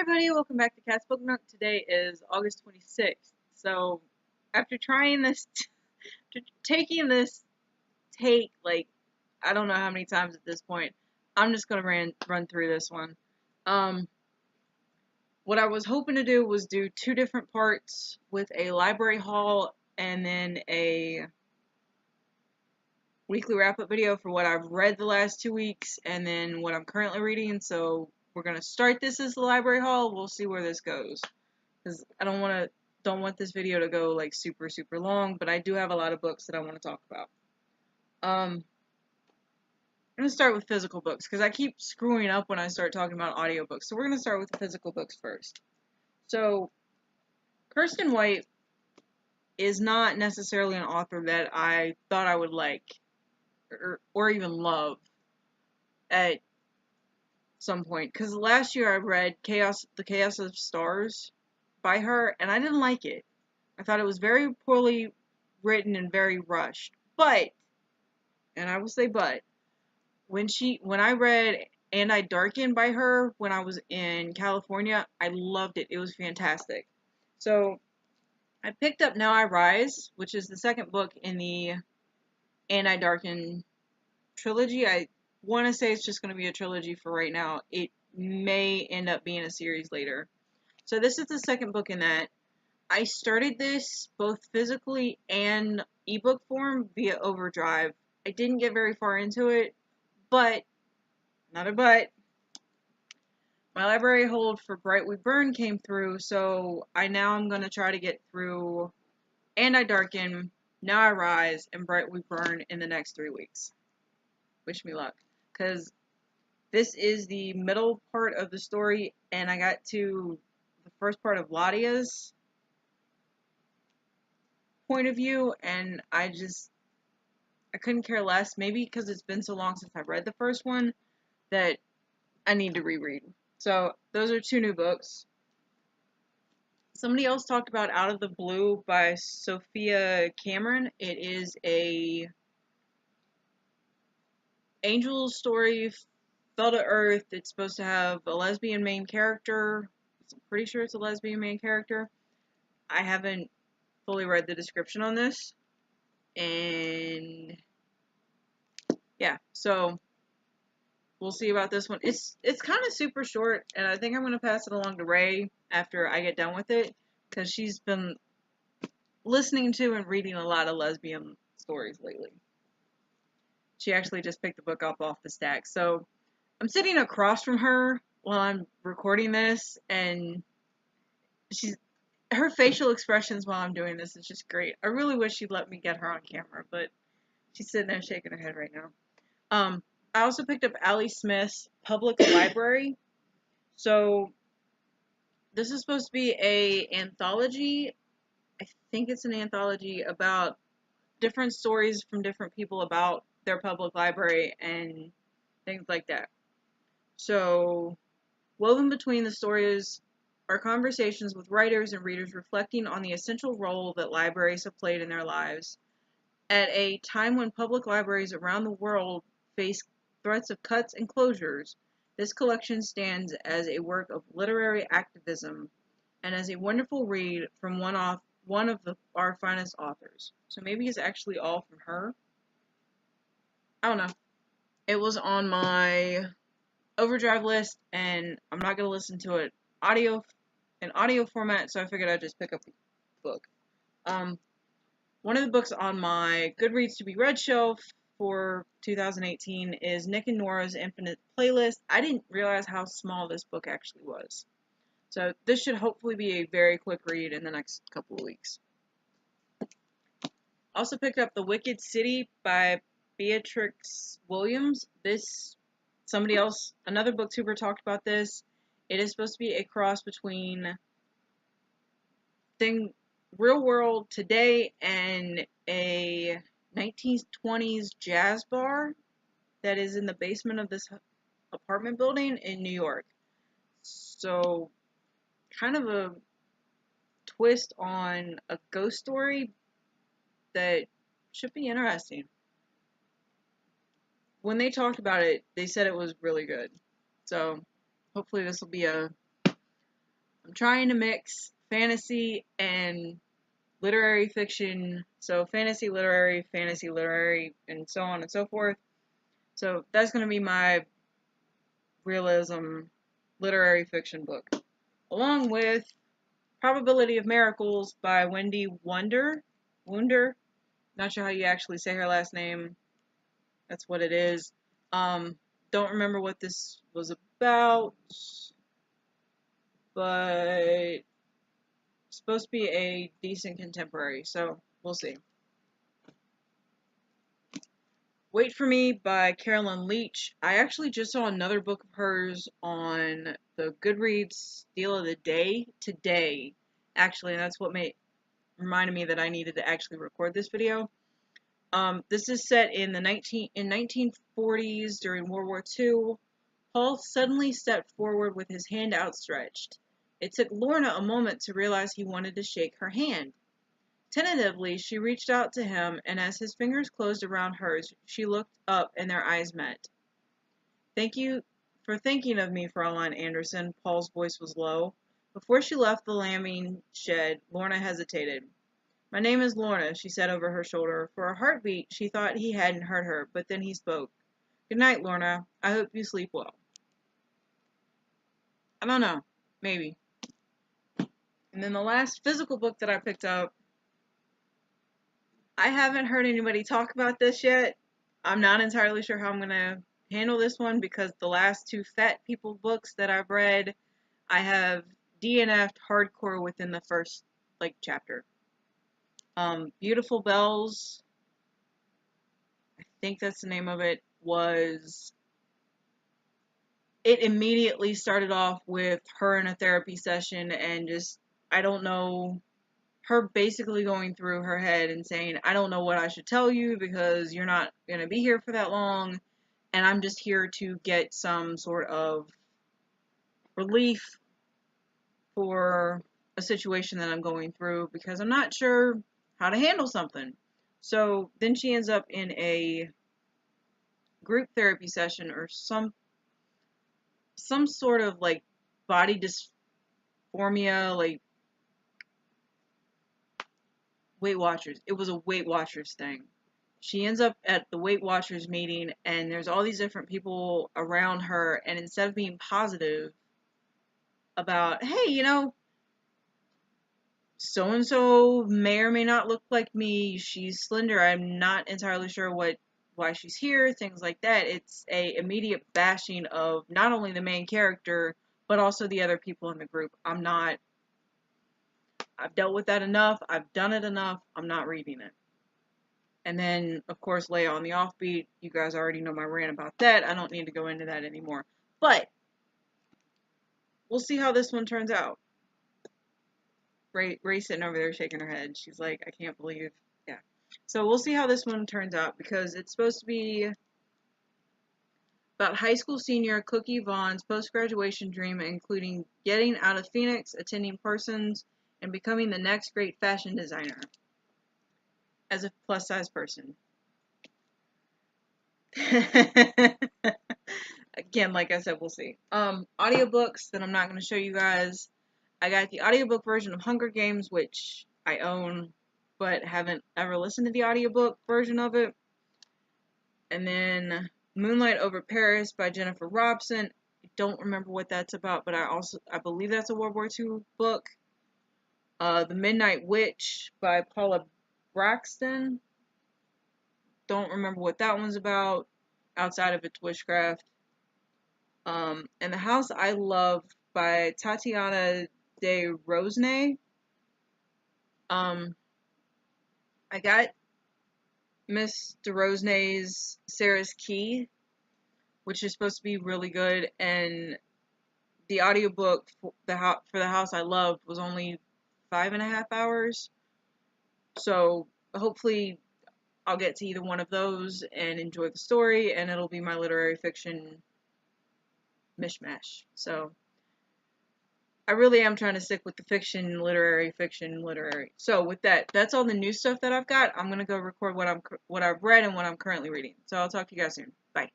everybody, welcome back to Cat's Book Nook. Today is August 26th. So, after trying this, taking this take, like, I don't know how many times at this point, I'm just gonna run through this one. What I was hoping to do was do two different parts with a library haul and then a weekly wrap-up video for what I've read the last 2 weeks and then what I'm currently reading. So, we're gonna start this as the library haul. We'll see where this goes. Because I don't want this video to go like super long, but I do have a lot of books that I want to talk about. I'm gonna start with physical books because I keep screwing up when I start talking about audiobooks. So we're gonna start with the physical books first. So Kiersten White is not necessarily an author that I thought I would like or even love at some point. Because last year I read The Chaos of Stars by her, and I didn't like it. I thought it was very poorly written and very rushed. But, and I will say but, when I read And I Darken by her when I was in California, I loved it. It was fantastic. So, I picked up Now I Rise, which is the second book in the And I Darken trilogy. I want to say it's just going to be a trilogy for right now. It may end up being a series later. So this is the second book in that. I started this both physically and ebook form via Overdrive. I didn't get very far into it, but, not a but, my library hold for Bright We Burn came through, so now I'm going to try to get through And I Darken, Now I Rise, and Bright We Burn in the next 3 weeks. Wish me luck, because this is the middle part of the story, and I got to the first part of Ladia's point of view, and I couldn't care less. Maybe because it's been so long since I read the first one that I need to reread. So those are two new books. Somebody else talked about Out of the Blue by Sophia Cameron. It is a angel story, fell to earth. It's supposed to have a lesbian main character. I'm pretty sure it's a lesbian main character. I haven't fully read the description on this. And yeah, so we'll see about this one. It's kind of super short, and I think I'm going to pass it along to Ray after I get done with it, because she's been listening to and reading a lot of lesbian stories lately. She actually just picked the book up off the stack. So I'm sitting across from her while I'm recording this, and her facial expressions while I'm doing this is just great. I really wish she'd let me get her on camera, but she's sitting there shaking her head right now. I also picked up Ali Smith's Public Library. So this is supposed to be an anthology. I think it's an anthology about different stories from different people about their public library and things like that. So, woven between the stories are conversations with writers and readers reflecting on the essential role that libraries have played in their lives. At a time when public libraries around the world face threats of cuts and closures, this collection stands as a work of literary activism and as a wonderful read from one of our finest authors. So maybe it's actually all from her. I don't know. It was on my Overdrive list, and I'm not going to listen to it in audio format, so I figured I'd just pick up the book. One of the books on my Goodreads to be read shelf for 2018 is Nick and Nora's Infinite Playlist. I didn't realize how small this book actually was. So this should hopefully be a very quick read in the next couple of weeks. Also picked up The Wicked City by Beatrix Williams. Another booktuber talked about this. It is supposed to be a cross between real world today and a 1920s jazz bar that is in the basement of this apartment building in New York. So, kind of a twist on a ghost story that should be interesting. When they talked about it, they said it was really good. So, hopefully this will be a I'm trying to mix fantasy and literary fiction, so fantasy, literary, and so on and so forth. So that's going to be my realism literary fiction book, along with Probability of Miracles by Wendy Wunder. Wunder? Not sure how you actually say her last name. That's what it is. Don't remember what this was about, but it's supposed to be a decent contemporary, so we'll see. Wait for Me by Carolyn Leach. I actually just saw another book of hers on the Goodreads Deal of the Day today, actually, and that's what reminded me that I needed to actually record this video. This is set in the 1940s during World War II. Paul suddenly stepped forward with his hand outstretched. It took Lorna a moment to realize he wanted to shake her hand. Tentatively, she reached out to him, and as his fingers closed around hers, she looked up and their eyes met. "Thank you for thinking of me, Fraulein Anderson." Paul's voice was low. Before she left the lambing shed, Lorna hesitated. "My name is Lorna," she said over her shoulder. For a heartbeat, she thought he hadn't heard her, but then he spoke. "Good night, Lorna. I hope you sleep well." I don't know. Maybe. And then the last physical book that I picked up, I haven't heard anybody talk about this yet. I'm not entirely sure how I'm going to handle this one because the last two Fat People books that I've read, I have DNF'd hardcore within the first, chapter. Beautiful Bells, I think that's the name of it, it immediately started off with her in a therapy session and just, I don't know, her basically going through her head and saying, "I don't know what I should tell you because you're not going to be here for that long, and I'm just here to get some sort of relief for a situation that I'm going through because I'm not sure how to handle something." So then she ends up in a group therapy session or some sort of body dysphoria, Weight Watchers. It was a Weight Watchers thing. She ends up at the Weight Watchers meeting, and there's all these different people around her, and instead of being positive about, "Hey, so and so may or may not look like me, she's slender, I'm not entirely sure why she's here," things like that. It's a immediate bashing of not only the main character, but also the other people in the group. I've dealt with that enough, I've done it enough, I'm not reading it. And then, of course, Leia on the Offbeat. You guys already know my rant about that. I don't need to go into that anymore. But, we'll see how this one turns out. Ray's sitting over there shaking her head. She's like, "I can't believe." Yeah. So, we'll see how this one turns out because it's supposed to be about high school senior Cookie Vaughn's post-graduation dream, including getting out of Phoenix, attending Parsons, and becoming the next great fashion designer as a plus-size person. Again, like I said, we'll see. Audiobooks that I'm not going to show you guys. I got the audiobook version of Hunger Games, which I own, but haven't ever listened to the audiobook version of it. And then Moonlight Over Paris by Jennifer Robson. I don't remember what that's about, but I believe that's a World War II book. The Midnight Witch by Paula Braxton. Don't remember what that one's about, outside of its witchcraft. And The House I Love by Tatiana de Rosnay. I got Miss de Rosnay's Sarah's Key, which is supposed to be really good, and the audiobook for The House I Love was only 5.5 hours. So hopefully I'll get to either one of those and enjoy the story, and it'll be my literary fiction mishmash. So I really am trying to stick with the fiction, literary. So with that, that's all the new stuff that I've got. I'm gonna go record what I've read and what I'm currently reading. So I'll talk to you guys soon. Bye.